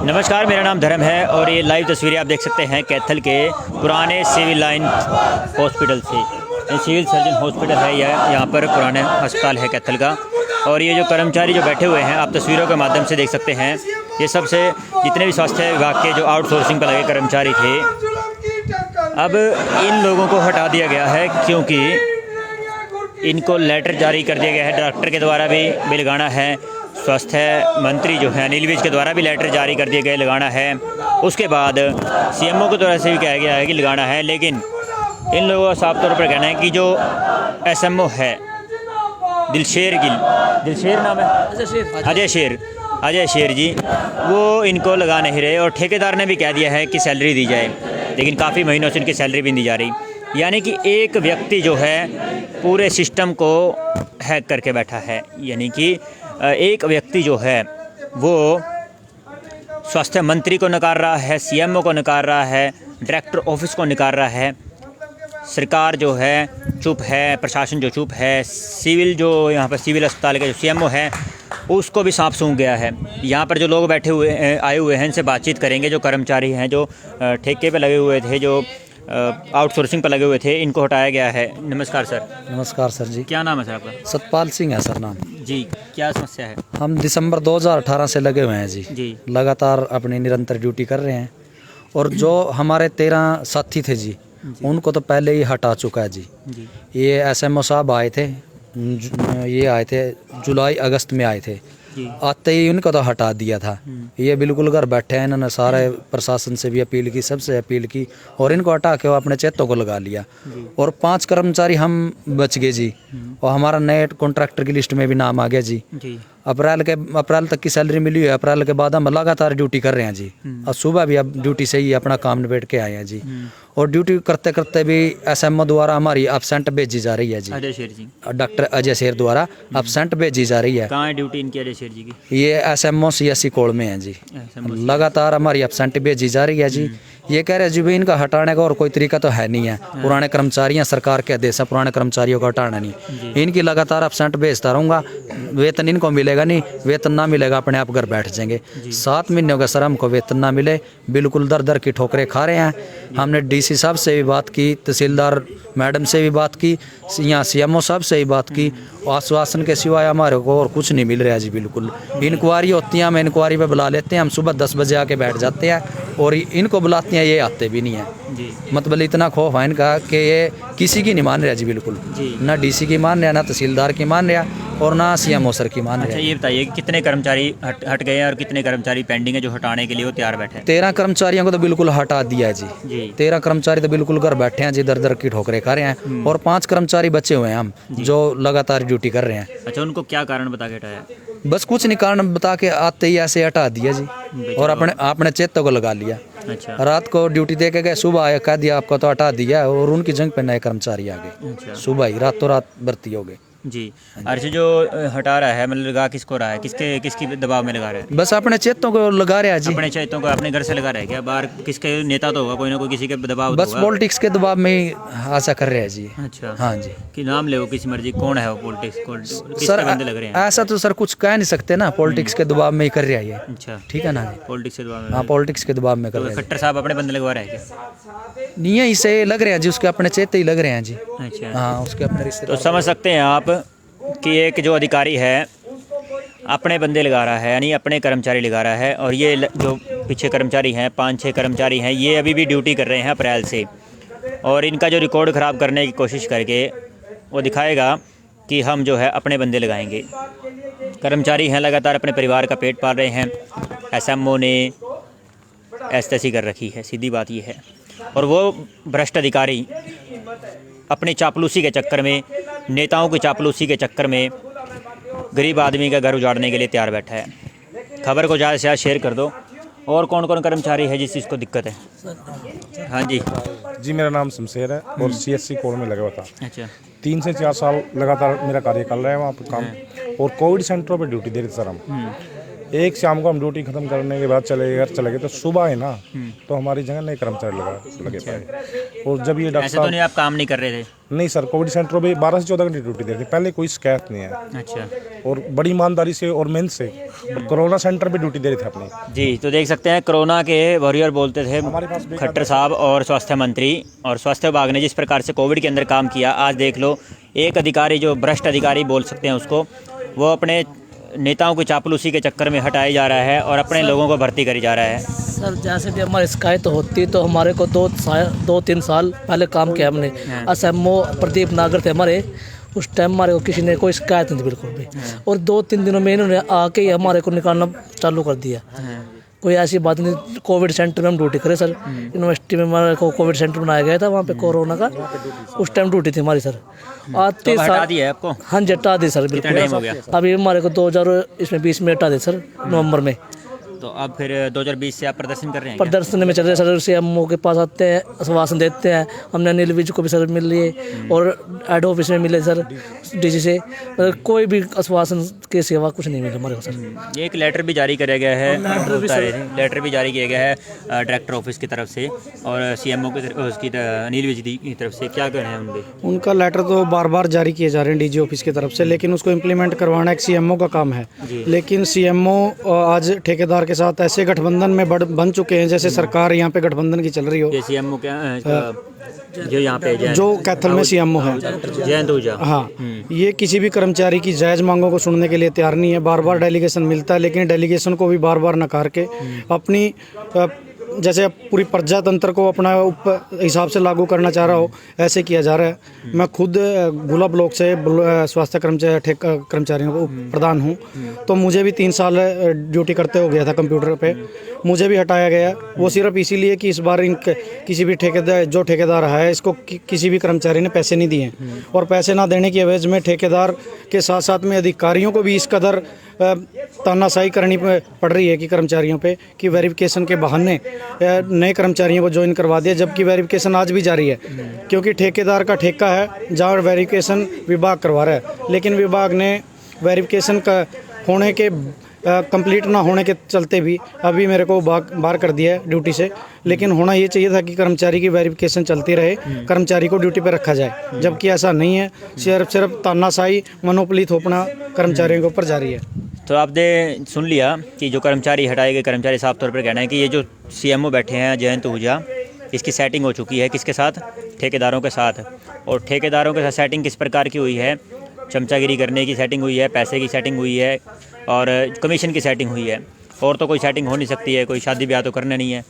नमस्कार, मेरा नाम धर्म है और ये लाइव तस्वीरें आप देख सकते हैं कैथल के पुराने सिविल लाइन हॉस्पिटल से। ये सिविल सर्जन हॉस्पिटल है, यहाँ पर पुराने अस्पताल है कैथल का। और ये जो कर्मचारी जो बैठे हुए हैं आप तस्वीरों के माध्यम से देख सकते हैं, ये सबसे जितने भी स्वास्थ्य विभाग के जो आउटसोर्सिंग पर लगे कर्मचारी थे, अब इन लोगों को हटा दिया गया है क्योंकि इनको लेटर जारी कर दिया गया है। डॉक्टर के द्वारा भी लगाना है, स्वास्थ्य मंत्री जो है अनिल विज के द्वारा भी लेटर जारी कर दिए गए लगाना है। उसके बाद सीएमओ के द्वारा से भी कहा गया है कि लगाना है, लेकिन इन लोगों का साफ तौर पर कहना है कि जो एसएमओ है दिलशेर नाम है, अजय शेर जी, वो इनको लगा नहीं रहे। और ठेकेदार ने भी कह दिया है कि सैलरी दी जाए, लेकिन काफ़ी महीनों से इनकी सैलरी भी नहीं दी जा रही। यानी कि एक व्यक्ति जो है पूरे सिस्टम को हैक करके बैठा है। यानी कि एक व्यक्ति जो है वो स्वास्थ्य मंत्री को नकार रहा है, सीएमओ को नकार रहा है, डायरेक्टर ऑफिस को नकार रहा है। सरकार जो है चुप है, प्रशासन जो चुप है, सिविल जो यहाँ पर सिविल अस्पताल का जो सीएमओ है उसको भी सांप सूंघ गया है। यहाँ पर जो लोग बैठे हुए आए हुए हैं इनसे बातचीत करेंगे। जो कर्मचारी हैं जो ठेके पे लगे हुए थे, जो आउटसोर्सिंग पर लगे हुए थे, इनको हटाया गया है। नमस्कार सर। नमस्कार सर जी। क्या नाम है सर आपका? सतपाल सिंह है सर नाम जी। क्या समस्या है? हम दिसंबर 2018 से लगे हुए हैं जी। लगातार अपनी निरंतर ड्यूटी कर रहे हैं। और जो हमारे 13 साथी थे जी, उनको तो पहले ही हटा चुका है जी। ये एसएमओ साहब आए थे, ये आए थे जुलाई अगस्त में आए थे, आते ही उनको तो हटा दिया था। ये बिल्कुल घर बैठे हैं, इन्होंने सारे प्रशासन से भी अपील की, सबसे अपील की, और इनको हटा के वो अपने चेतों को लगा लिया। और 5 कर्मचारी हम बच गए जी, और हमारा नए कॉन्ट्रैक्टर की लिस्ट में भी नाम आ गया जी। अप्रैल तक की सैलरी मिली है। अप्रैल के बाद हम लगातार ड्यूटी कर रहे हैं जी। और सुबह भी अब ड्यूटी से ही अपना काम निबेट के आए हैं जी। और ड्यूटी करते करते भी एसएमओ द्वारा हमारी एब्सेंट भेजी जा रही है जी। अजय शेर जी, डॉक्टर अजय शेर द्वारा एब्सेंट भेजी जा रही है। कहाँ है ड्यूटी इनकी अजय शेर जी की? ये एसएमओ सीएससी कोड में है जी। लगातार हमारी एब्सेंट भेजी जा रही है जी। ये कह रहे हैं जी भाई इनका हटाने का और कोई तरीका तो है नहीं है। पुराने कर्मचारी हैं, सरकार के आदेश है पुराने कर्मचारियों को हटाना नहीं। इनकी लगातार एब्सेंट भेजता रहूँगा, वेतन इनको मिलेगा नहीं, वेतन ना मिलेगा अपने आप घर बैठ जाएंगे। 7 महीने हो गए सर हमको वेतन ना मिले, बिल्कुल दर दर की ठोकरें खा रहे हैं। हमने डीसी साहब से भी बात की, तहसीलदार मैडम से भी बात की, यहाँ सीएमओ साहब से भी बात की। आश्वासन के सिवाय हमारे को और कुछ नहीं मिल रहा है जी। बिल्कुल इंक्वायरी होती है, हम इंक्वायरी पे बुला लेते हैं, हम सुबह 10 बजे आके बैठ जाते हैं, और इनको बुलाते हैं ये आते भी नहीं है जी। मतलब इतना खौफ है इनका कि ये किसी की नहीं मान रहा जी। बिल्कुल ना डीसी की मान रहा, ना तहसीलदार की मान रहा, और ना सीएमओ सर की मान रहा। अच्छा, ये बताइए कि कितने कर्मचारी हट गए हैं और कितने कर्मचारी पेंडिंग है जो हटाने के लिए वो तैयार बैठे हैं? 13 कर्मचारियों को तो बिल्कुल हटा दिया है जी। 13 कर्मचारी तो बिल्कुल घर बैठे हैं जी, दर दर की ठोकरें खा रहे हैं। और 5 कर्मचारी बचे हुए हैं हम जो लगातार ड्यूटी कर रहे हैं। अच्छा, उनको क्या कारण बता के हटाया? बस कुछ नहीं, कारण बता के आते ही ऐसे हटा दिया जी, और अपने चेतों को लगा लिया। अच्छा। रात को ड्यूटी दे के गए, सुबह आया कह दिया आपको तो हटा दिया, और उनकी जगह पे नए कर्मचारी आ गए। अच्छा। सुबह ही रातों रात भर्ती हो गए जी। अच्छा, जो हटा रहा है मतलब लगा किसको रहा है, किसकी दबाव में लगा रहा है? बस अपने चेतों को लगा रहा है जी। अपने चेतों को अपने घर से लगा रहा है क्या? बाहर किसके नेता तो होगा, कोई ना कोई किसी के दबाव बस पॉलिटिक्स के दबाव में ही आशा कर रहे हैं जी। अच्छा। हाँ जी। कि नाम ले वो किसी मर्जी, कौन है वो पॉलिटिक्स सर बंदे लग रहे हैं? ऐसा तो सर कुछ कह नहीं सकते ना, पॉलिटिक्स के दबाव में ही कर रहा है ये। अच्छा, ठीक है ना जी। पॉलिटिक्स के दबाव में? हाँ, पॉलिटिक्स के दबाव में कर रहे हैं। खट्टर साहब अपने बंदे लगवा रहे हैं क्या? नहीं है, इसे लग रहे हैं जी, उसके अपने चेते ही लग रहे हैं जी। अच्छा। हाँ, उसके अपने रिश्ते। तो समझ सकते हैं आप कि एक जो अधिकारी है अपने बंदे लगा रहा है, यानी अपने कर्मचारी लगा रहा है। और ये जो पीछे कर्मचारी हैं, 5-6 कर्मचारी हैं, ये अभी भी ड्यूटी कर रहे हैं अप्रैल से। और इनका जो रिकॉर्ड ख़राब करने की कोशिश करके वो दिखाएगा कि हम जो है अपने बंदे लगाएंगे। कर्मचारी हैं लगातार अपने परिवार का पेट पाल रहे हैं। एसएमओ ने ऐसी कर रखी है, सीधी बात ये है। और वो भ्रष्ट अधिकारी अपनी चापलूसी के चक्कर में, नेताओं की चापलूसी के चक्कर में गरीब आदमी का घर उजाड़ने के लिए तैयार बैठा है। खबर को ज़्यादा से ज़्यादा शेयर कर दो। और कौन कौन कर्मचारी है जिस चीज़ को दिक्कत है? हाँ जी। मेरा नाम शमशेर है और सीएससी कोड में लगा हुआ था। अच्छा। 3 से 4 साल लगातार मेरा कार्यकाल रहा है वहाँ पर काम। और कोविड सेंटरों पर ड्यूटी दे रहे थे सर हम। एक शाम को हम ड्यूटी खत्म करने के बाद चले गए तो सुबह है ना तो हमारी जगह नए कर्मचारी लगे पाए। और जब ये डॉक्टर ऐसे तो नहीं आप काम नहीं कर रहे थे? नहीं सर, कोविड सेंटर में 12 से 14 घंटे ड्यूटी दे रही थी, पहले कोई शिकायत नहीं है। अच्छा। और बड़ी ईमानदारी से और मेहनत से और कोरोना सेंटर पे ड्यूटी दे रहे थे अपनी। जी, तो देख सकते हैं कोरोना के वॉरियर बोलते थे खट्टर साहब और स्वास्थ्य मंत्री, और स्वास्थ्य विभाग ने जिस प्रकार से कोविड के अंदर काम किया, आज देख लो एक अधिकारी जो भ्रष्ट अधिकारी बोल सकते हैं उसको, वो अपने नेताओं की चापलूसी के चक्कर में हटाया जा रहा है और अपने लोगों को भर्ती करी जा रहा है। सर जैसे भी हमारी शिकायत होती तो हमारे को 2-3 साल पहले काम किया हमने। SMO प्रदीप नागर थे हमारे, उस टाइम हमारे को किसी ने कोई शिकायत नहीं थी बिल्कुल भी। और 2-3 दिनों में इन्होंने आके ही हमारे को निकालना चालू कर दिया। कोई ऐसी बात नहीं। कोविड सेंटर में हम ड्यूटी करें सर, यूनिवर्सिटी में हमारे को कोविड सेंटर बनाया गया था, वहाँ पे कोरोना का उस टाइम ड्यूटी थी हमारी सर। आज तो हटा दिया है आपको? हाँ जी, हटा दी सर कितना टाइम हो गया? बिल्कुल। अभी हमारे को 2020 में हटा दी सर, नवंबर में। तो अब फिर 2020 से आप प्रदर्शन कर रहे हैं क्या? प्रदर्शन में चल रहे सर, CMO के पास आते हैं, आश्वासन देते हैं। हमने अनिल विज को भी सर मिल लिए और हेड ऑफिस में मिले सर, DC से, कोई भी आश्वासन के सिवा कुछ नहीं मिला हमारे को सर। एक लेटर भी जारी किया गया है, लेटर भी जारी किया गया है डायरेक्टर ऑफिस की तरफ से और CMO की उसकी अनिल विज की तरफ से। क्या कहना है उनके? उनका लेटर तो बार बार जारी किए जा रहे हैं DG ऑफिस की तरफ से, लेकिन उसको इम्प्लीमेंट करवाना एक CMO का काम है। लेकिन CMO आज ठेकेदार के साथ ऐसे गठबंधन में बन चुके हैं जैसे सरकार यहाँ पे गठबंधन की चल रही हो। CMO क्या जो यहाँ पे जो कैथल में CMO है जयंत ऊजा, हाँ, ये किसी भी कर्मचारी की जायज़ मांगों को सुनने के लिए तैयार नहीं है। बार बार डेलीगेशन मिलता है, लेकिन डेलीगेशन को भी बार बार नकार के अपनी जैसे पूरी प्रजा तंत्र को अपना हिसाब से लागू करना चाह रहा हो, ऐसे किया जा रहा है। मैं खुद गुला ब्लॉक से स्वास्थ्य कर्मचारियों को प्रधान हूँ, तो मुझे भी 3 साल ड्यूटी करते हो गया था कंप्यूटर पे, मुझे भी हटाया गया। वो सिर्फ इसीलिए कि इस बार किसी भी ठेकेदार है इसको किसी भी कर्मचारी ने पैसे नहीं दिए, और पैसे ना देने की एवज में ठेकेदार के साथ साथ में अधिकारियों को भी इस कदर तानाशाही करनी पड़ रही है कि कर्मचारियों पे कि वेरिफिकेशन के बहाने नए कर्मचारियों को ज्वाइन करवा दिया, जबकि वेरिफिकेशन आज भी जारी है। क्योंकि ठेकेदार का ठेका है जहाँ वेरिफिकेशन विभाग करवा रहा है, लेकिन विभाग ने वेरिफिकेशन का होने के कंप्लीट ना होने के चलते भी अभी मेरे को बाहर कर दिया है ड्यूटी से। लेकिन होना ये चाहिए था कि कर्मचारी की वेरिफिकेशन चलती रहे, कर्मचारी को ड्यूटी पर रखा जाए, जबकि ऐसा नहीं है। सिर्फ तानाशाही मनोपली थोपना कर्मचारियों के ऊपर जारी है। तो आपने सुन लिया कि जो कर्मचारी हटाए गए कर्मचारी साफ तौर पर कहना है कि ये जो CMO बैठे हैं जयंत ऊजा, इसकी सेटिंग हो चुकी है किसके साथ? ठेकेदारों के साथ। और ठेकेदारों के साथ सेटिंग किस प्रकार की हुई है? चमचागिरी करने की सेटिंग हुई है, पैसे की सेटिंग हुई है और कमीशन की सेटिंग हुई है। और तो कोई सेटिंग हो नहीं सकती है, कोई शादी ब्याह तो करना नहीं है।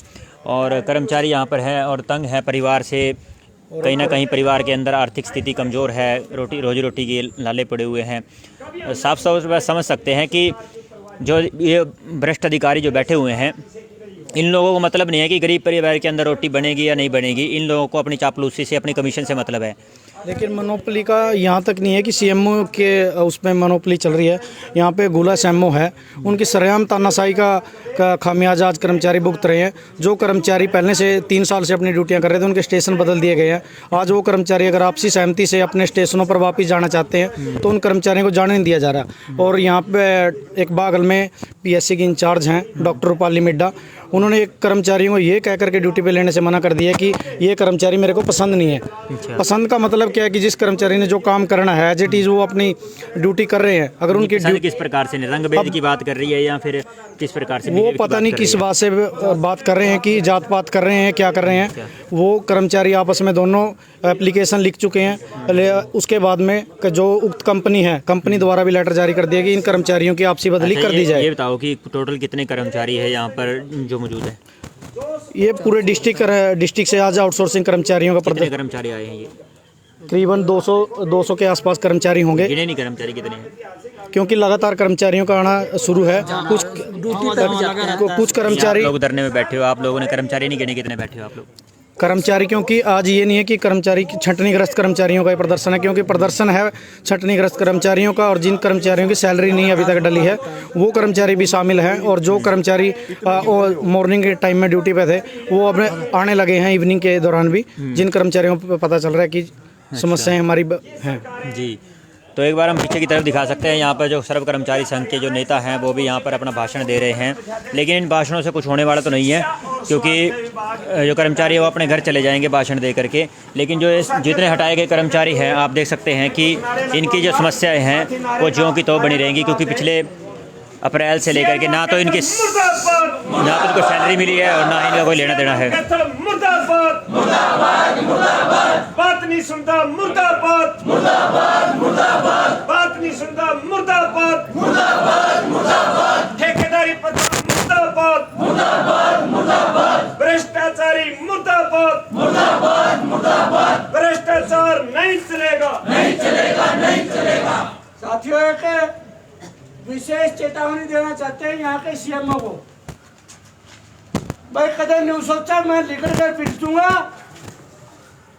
और कर्मचारी यहाँ पर है और तंग है परिवार से, कहीं ना कहीं परिवार के अंदर आर्थिक स्थिति कमज़ोर है, रोजी रोटी के लाले पड़े हुए हैं। साफ साफ समझ सकते हैं कि जो ये भ्रष्ट अधिकारी जो बैठे हुए हैं, इन लोगों को मतलब नहीं है कि गरीब परिवार के अंदर रोटी बनेगी या नहीं बनेगी। इन लोगों को अपनी चापलूसी से, अपनी कमीशन से मतलब है। लेकिन मोनोपोली का यहाँ तक नहीं है कि CMO के उसमें मोनोपोली चल रही है। यहाँ पे गुला SMO है, उनकी सरेआम तानाशाही का खामियाजा आज कर्मचारी भुगत रहे हैं। जो कर्मचारी पहले से 3 साल से अपनी ड्यूटियाँ कर रहे थे, उनके स्टेशन बदल दिए गए हैं। आज वो कर्मचारी अगर आपसी सहमति से अपने स्टेशनों पर वापस जाना चाहते हैं तो उन कर्मचारियों को जाने नहीं दिया जा रहा। और यहाँ पे एक बागल में PSC की इंचार्ज हैं डॉक्टर रूपाली मिड्डा, उन्होंने एक कर्मचारियों को ये कह करके ड्यूटी पे लेने से मना कर दिया कि ये कर्मचारी मेरे को पसंद नहीं है। पसंद का मतलब क्या है कि जिस कर्मचारी ने जो काम करना है एज इट इज़ वो अपनी ड्यूटी कर रहे हैं। अगर उनकी किस प्रकार से रंगभेद की बात कर रही है या फिर किस प्रकार से वो पता नहीं किस बात से बात कर रहे हैं कि जात पात कर रहे हैं, क्या कर रहे हैं। वो कर्मचारी आपस में दोनों एप्लीकेशन लिख चुके हैं। उसके बाद में जो उक्त कंपनी है, कंपनी द्वारा भी लेटर जारी कर दिया कि इन कर्मचारियों की आपसी बदली कर दी जाए। ये बताओ कि टोटल कितने कर्मचारी है यहाँ पर जो मौजूद है? ये पूरे डिस्ट्रिक्ट से आज आउटसोर्सिंग कर्मचारियों का कितने कर्मचारी आए हैं? ये करीबन 200 के आसपास कर्मचारी होंगे। गिने नहीं कर्मचारी कितने हैं? क्योंकि लगातार कर्मचारियों का आना शुरू है। कुछ कर्मचारी लोग धरने में बैठे हो, आप लोगों ने कर्मचारी नहीं गिने, कितने बैठे हो आप लोग? कर्मचारी, क्योंकि आज ये नहीं है कि कर्मचारी छंटनीग्रस्त कर्मचारियों का ही प्रदर्शन है, क्योंकि प्रदर्शन है छंटनीग्रस्त कर्मचारियों का। और जिन कर्मचारियों की सैलरी नहीं अभी तक डली है वो कर्मचारी भी शामिल हैं। और जो कर्मचारी मॉर्निंग के टाइम में ड्यूटी पे थे वो अब आने लगे हैं इवनिंग के दौरान भी, जिन कर्मचारियों को पता चल रहा है कि समस्याएं हमारी हैं। जी, तो एक बार हम पीछे की तरफ दिखा सकते हैं, यहाँ पर जो सर्व कर्मचारी संघ के जो नेता हैं वो भी यहाँ पर अपना भाषण दे रहे हैं, लेकिन इन भाषणों से कुछ होने वाला तो नहीं है, क्योंकि जो कर्मचारी है वो अपने घर चले जाएंगे भाषण दे करके। लेकिन जो जितने हटाए गए कर्मचारी हैं, आप देख सकते हैं कि इनकी जो समस्याएं हैं वो ज्यों की त्यों बनी रहेंगी, क्योंकि पिछले अप्रैल से लेकर के ना तो इनको सैलरी मिली है और ना इनका कोई लेना देना है। मुर्दाबाद मुर्दाबाद मुर्दाबाद, बात नहीं सुनता मुर्दाबाद मुर्दाबाद मुर्दाबाद, बात नहीं सुनता मुर्दाबाद मुर्दाबाद मुर्दाबाद, ठेकेदारी प्रथा मुर्दाबाद मुर्दाबाद मुर्दाबाद, भ्रष्टाचारी मुर्दाबाद मुर्दाबाद मुर्दाबाद, भ्रष्टाचार नहीं चलेगा नहीं चलेगा नहीं चलेगा। साथियों, एक विशेष चेतावनी देना चाहते हैं यहाँ के सीएमओ को। भाई कदम नहीं सोचा मैं निकल कर पिट दूंगा,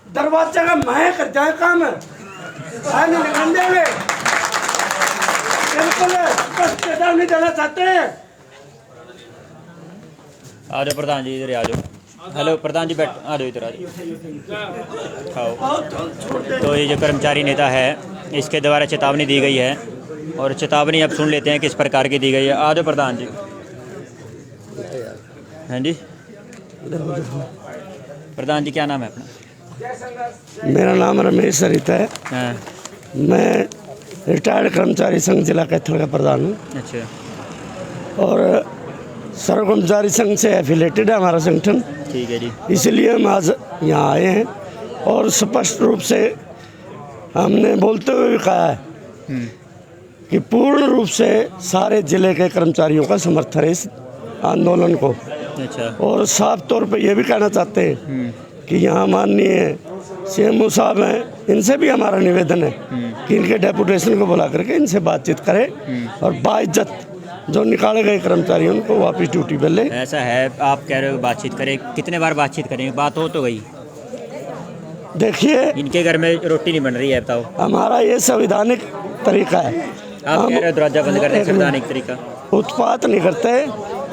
दरवाजा का मैं कर जाए काम है, नहीं निकल देंगे। बिल्कुल स्पष्ट चेतावनी देना चाहते हैं। आ जाओ प्रधान जी, इधर आ जाओ। हेलो प्रधान जी, बैठ आ जाओ, इधर आ जाओ, खाओ। तो ये जो कर्मचारी नेता है इसके द्वारा चेतावनी दी गई है, और चेतावनी अब सुन लेते हैं किस प्रकार की दी गई है। आ जाओ प्रधान जी। हाँ जी प्रधान जी, क्या नाम है अपना? मेरा नाम रमेश सरिता है। हाँ। मैं रिटायर्ड कर्मचारी संघ जिला कैथल का प्रधान हूँ। अच्छा। और सर्व कर्मचारी संघ से एफिलेटेड है हमारा संगठन। ठीक है जी। इसलिए हम आज यहाँ आए हैं और स्पष्ट रूप से हमने बोलते हुए भी कहा है कि पूर्ण रूप से सारे जिले के कर्मचारियों का समर्थन है इस आंदोलन को। अच्छा। और साफ तौर पे ये भी कहना चाहते हैं कि यहाँ माननीय सीएमओ साहब हैं, इनसे भी हमारा निवेदन है कि इनके डेपुटेशन को बुला करके इनसे बातचीत करें और बाइज्जत जो निकाले गए कर्मचारी उनको वापस ड्यूटी पे ले। ऐसा है, आप कह रहे हो बातचीत करें, कितने बार बातचीत करेंगे? बात हो तो गई। देखिए, इनके घर में रोटी नहीं बन रही है, बताओ। हमारा ये संवैधानिक तरीका है। आप कह रहे हो दरवाजा बंद करते हैं, संवैधानिक तरीका। उत्पात नहीं करते,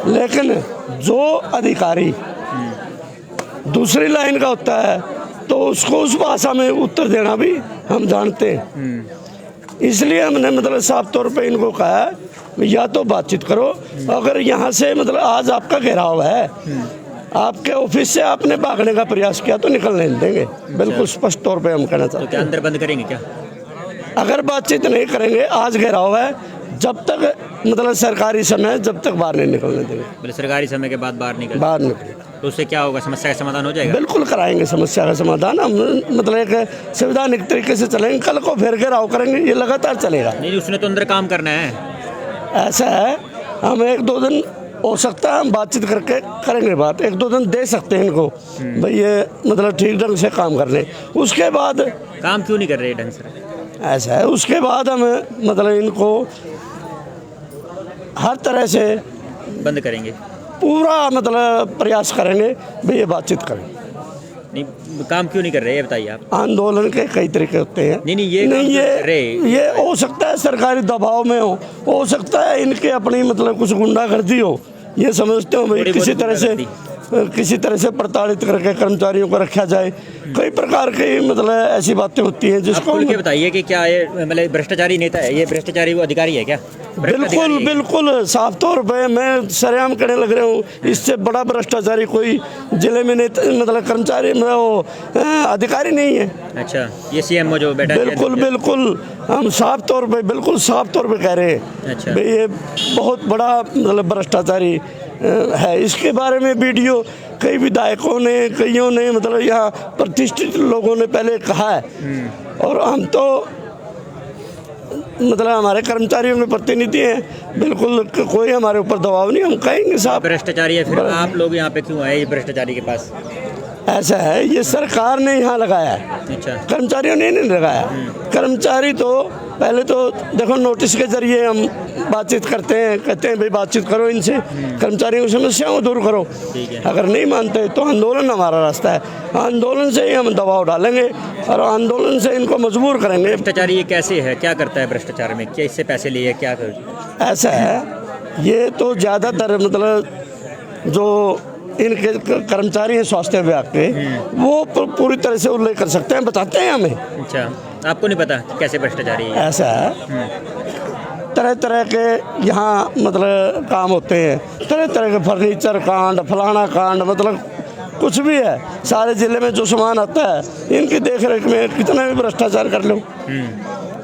लेकिन जो अधिकारी दूसरी लाइन का होता है तो उसको उस भाषा में उत्तर देना भी हम जानते हैं। इसलिए हमने मतलब साफ तौर पे इनको कहा है या तो बातचीत करो, अगर यहाँ से मतलब आज आपका घेराव है, आपके ऑफिस से आपने भागने का प्रयास किया तो निकलने देंगे। बिल्कुल स्पष्ट तौर पे हम कहना चाहते हैं। तो क्या अंदर बंद करेंगे क्या? अगर बातचीत नहीं करेंगे, आज घेराव है, जब तक मतलब सरकारी समय जब तक बाहर नहीं निकलने देंगे। बोले सरकारी समय के बाद बाहर निकल, बाहर निकले तो उससे क्या होगा? समस्या का समाधान हो जाएगा? बिल्कुल कराएंगे समस्या का समाधान। हम मतलब एक संवैधानिक तरीके से चलेंगे। कल को फिर घेराव करेंगे, ये लगातार चलेगा। नहीं, उसने तो अंदर काम करना है। ऐसा है, हम 1-2 दिन हो सकता है हम बातचीत करके करेंगे बात, 1-2 दिन दे सकते हैं इनको भाई, ये मतलब ठीक ढंग से काम कर लें। उसके बाद काम क्यों नहीं कर रहे ढंग से? ऐसा है, उसके बाद हम मतलब इनको हर तरह से बंद करेंगे, पूरा मतलब प्रयास करेंगे भाई ये बातचीत करें। नहीं, काम क्यों नहीं कर रहे ये बताइए आप। आंदोलन के कई तरीके होते हैं। नहीं, ये नहीं, ये ये हो सकता है सरकारी दबाव में हो सकता है इनके अपनी मतलब कुछ गुंडागर्दी हो, ये समझते हो भाई किसी तरह से प्रताड़ित करके कर्मचारियों को रखा जाए। कई प्रकार की मतलब ऐसी बातें होती हैं जिसको खुल के बताइए कि क्या ये मतलब भ्रष्टाचारी नेता है, ये भ्रष्टाचारी वो अधिकारी है क्या? बिल्कुल बिल्कुल साफ तौर पे मैं सरेआम कहने लग रहा हूँ, इससे बड़ा भ्रष्टाचारी कोई जिले में नेता मतलब कर्मचारी में वो अधिकारी नहीं है। अच्छा, ये सीएमओ जो बैठा है? बिल्कुल बिल्कुल, हम साफ तौर पे बिल्कुल साफ तौर पे कह रहे हैं। अच्छा। भाई ये बहुत बड़ा मतलब भ्रष्टाचारी है। इसके बारे में वीडियो कई विधायकों ने, कईयों ने मतलब यहाँ प्रतिष्ठित लोगों ने पहले कहा है, और हम तो मतलब हमारे कर्मचारियों के प्रतिनिधि हैं, बिल्कुल कोई हमारे ऊपर दबाव नहीं, हम कहेंगे साहब भ्रष्टाचारी है। फिर आप लोग यहाँ पे क्यों आए ये भ्रष्टाचारी के पास? ऐसा है, ये सरकार ने यहाँ लगाया है। अच्छा। कर्मचारियों ने नहीं लगाया। कर्मचारी तो पहले तो देखो नोटिस के जरिए हम बातचीत करते हैं, कहते हैं भाई बातचीत करो इनसे, कर्मचारियों की समस्याओं को दूर करो। अगर नहीं मानते तो आंदोलन हमारा रास्ता है, आंदोलन से ही हम दबाव डालेंगे और आंदोलन से इनको मजबूर करेंगे। भ्रष्टाचारी ये कैसे है, क्या करता है भ्रष्टाचार में? क्या इससे पैसे लिए, क्या कर? ऐसा है, ये तो ज़्यादातर मतलब जो इनके कर्मचारी हैं स्वास्थ्य विभाग के, वो पूरी तरह से उल्लेख कर सकते हैं, बताते हैं हमें। अच्छा। आपको नहीं पता कैसे भ्रष्टाचारी है? ऐसा है, तरह तरह के यहाँ मतलब काम होते हैं, तरह तरह के फर्नीचर कांड, फलाना कांड, मतलब कुछ भी है। सारे ज़िले में जो सामान आता है इनकी देख रेख में कितना भी भ्रष्टाचार कर लो,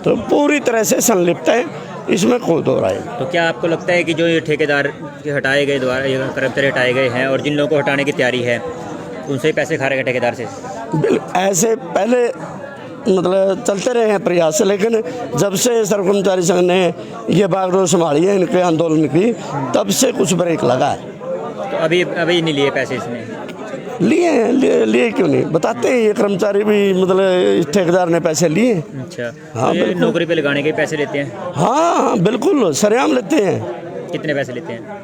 तो पूरी तरह से संलिप्त है, इसमें कोई दो राय नहीं। तो क्या आपको लगता है कि जो ये ठेकेदार के हटाए गए द्वारा ये कर्मचारी हटाए गए हैं और जिन लोगों को हटाने की तैयारी है उनसे ही पैसे खा रहे हैं ठेकेदार से? ऐसे पहले मतलब चलते रहे हैं प्रयास, लेकिन जब से सर्व कर्मचारी संघ ने ये बागडोर संभाली है इनके आंदोलन की, तब से कुछ ब्रेक लगा है। तो अभी नहीं लिए पैसे इसने? लिए हैं, लिए क्यों नहीं, बताते हैं ये कर्मचारी भी, मतलब इस ठेकेदार ने पैसे लिए। अच्छा, हाँ, तो ये बिल्कुल। नौकरी पे लगाने के पैसे लेते हैं? हाँ बिल्कुल, सरेआम लेते हैं। कितने पैसे लेते हैं?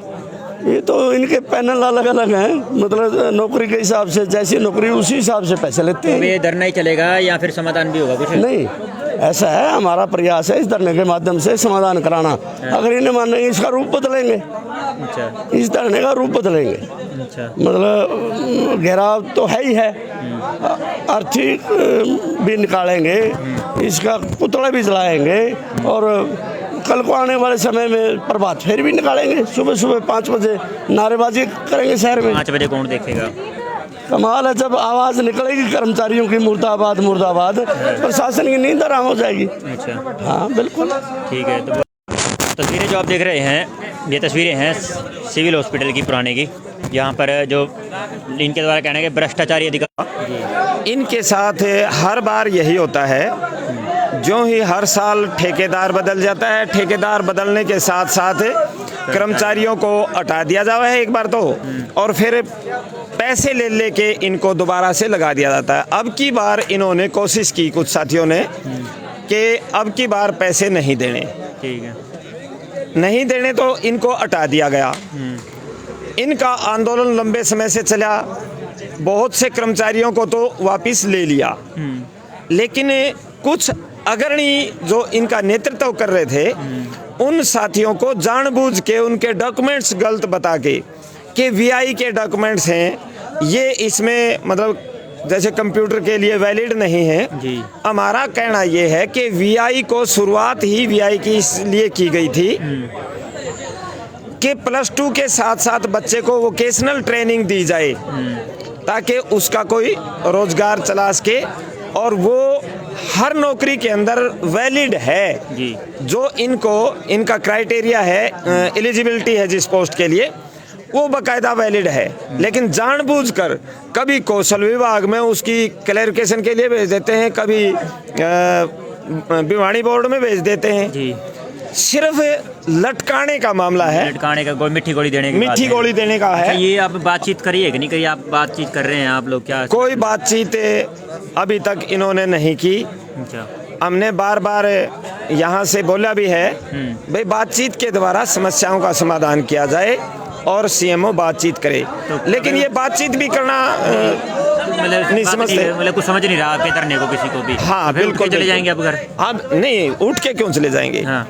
ये तो इनके पैनल अलग अलग हैं, मतलब नौकरी के हिसाब से, जैसी नौकरी उसी हिसाब से पैसे लेते तो हैं। ये धरना ही चलेगा या फिर समाधान भी होगा कुछ? नहीं, ऐसा है, हमारा प्रयास है इस धरने के माध्यम से समाधान कराना। अगर इन्हें मानेंगे इसका रूप बदलेंगे, अच्छा इस धरने का रूप बदलेंगे। अच्छा, मतलब घेराव तो है ही है, आर्थिक भी निकालेंगे, इसका पुतला भी जलाएंगे, और कल को आने वाले समय में प्रभात फेरी भी निकालेंगे। सुबह सुबह 5 बजे नारेबाजी करेंगे शहर में। 5 बजे कौन देखेगा? कमाल है, जब आवाज़ निकलेगी कर्मचारियों की मुर्दाबाद मुर्दाबाद, प्रशासन की नींद आराम हो जाएगी। अच्छा, हाँ बिल्कुल, ठीक है। तो तस्वीरें जो आप देख रहे हैं, ये तस्वीरें हैं सिविल हॉस्पिटल की पुराने की, यहाँ पर जो इनके द्वारा कहना है कि भ्रष्टाचारी अधिकारी इनके साथ हर बार यही होता है, जो ही हर साल ठेकेदार बदल जाता है, ठेकेदार बदलने के साथ साथ कर्मचारियों को हटा दिया जाता है एक बार तो, और फिर पैसे ले लेके इनको दोबारा से लगा दिया जाता है। अब की बार इन्होंने कोशिश की कुछ साथियों ने कि अब की बार पैसे नहीं देने, ठीक है, नहीं देने तो इनको हटा दिया गया। इनका आंदोलन लंबे समय से चला, बहुत से कर्मचारियों को तो वापस ले लिया, लेकिन कुछ अग्रणी जो इनका नेतृत्व कर रहे थे उन साथियों को जानबूझ के उनके डॉक्यूमेंट्स गलत बता के कि वीआई के डॉक्यूमेंट्स हैं, ये इसमें मतलब जैसे कंप्यूटर के लिए वैलिड नहीं है। जी। हमारा कहना ये है कि वीआई को शुरुआत ही वीआई की इसलिए की गई थी कि +2 के साथ साथ बच्चे को वोकेशनल ट्रेनिंग दी जाए, ताकि उसका कोई रोजगार चला सके, और वो हर नौकरी के अंदर वैलिड है जी। जो इनका क्राइटेरिया है, एलिजिबिलिटी है जिस पोस्ट के लिए, वो बाकायदा वैलिड है। लेकिन जानबूझकर कभी कौशल विभाग में उसकी क्लैरिफिकेशन के लिए भेज देते हैं, कभी भिवानी बोर्ड में भेज देते हैं। जी, सिर्फ लटकाने का मामला है, लटकाने का, कोई मिट्टी गोली देने की बात मिट्टी है। गोली देने का अच्छा, है। ये आप बातचीत करिए कि नहीं करिए? आप बातचीत कर रहे हैं आप लोग क्या? कोई बातचीत अभी तक इन्होंने नहीं की। अच्छा, हमने बार बार यहाँ से बोला भी है भाई बातचीत के द्वारा समस्याओं का समाधान किया जाए और सीएमओ बातचीत करे, लेकिन ये बातचीत भी करना मतलब नहीं समझते, मतलब कुछ समझ नहीं रहा आपके धरने को किसी को भी। हाँ तो फिर उठ के बिल्कुल, चले जाएंगे आप घर? अब नहीं, उठ के क्यों चले जाएंगे? हाँ,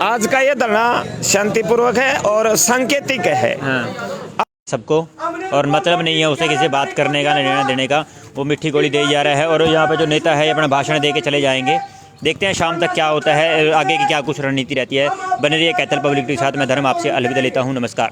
आज का ये धरना शांतिपूर्वक है और सांकेतिक है। हाँ, सबको, और मतलब नहीं है उसे किसी से बात करने का, लेना देने का। वो मिट्टी गोली दे जा रहा है और यहाँ पे जो नेता है अपना भाषण दे के चले जाएंगे। देखते हैं शाम तक क्या होता है, आगे की क्या कुछ रणनीति रहती है। बने रहिए कैथल पब्लिक के साथ। मैं धर्म आपसे अलविदा लेता हूँ। नमस्कार।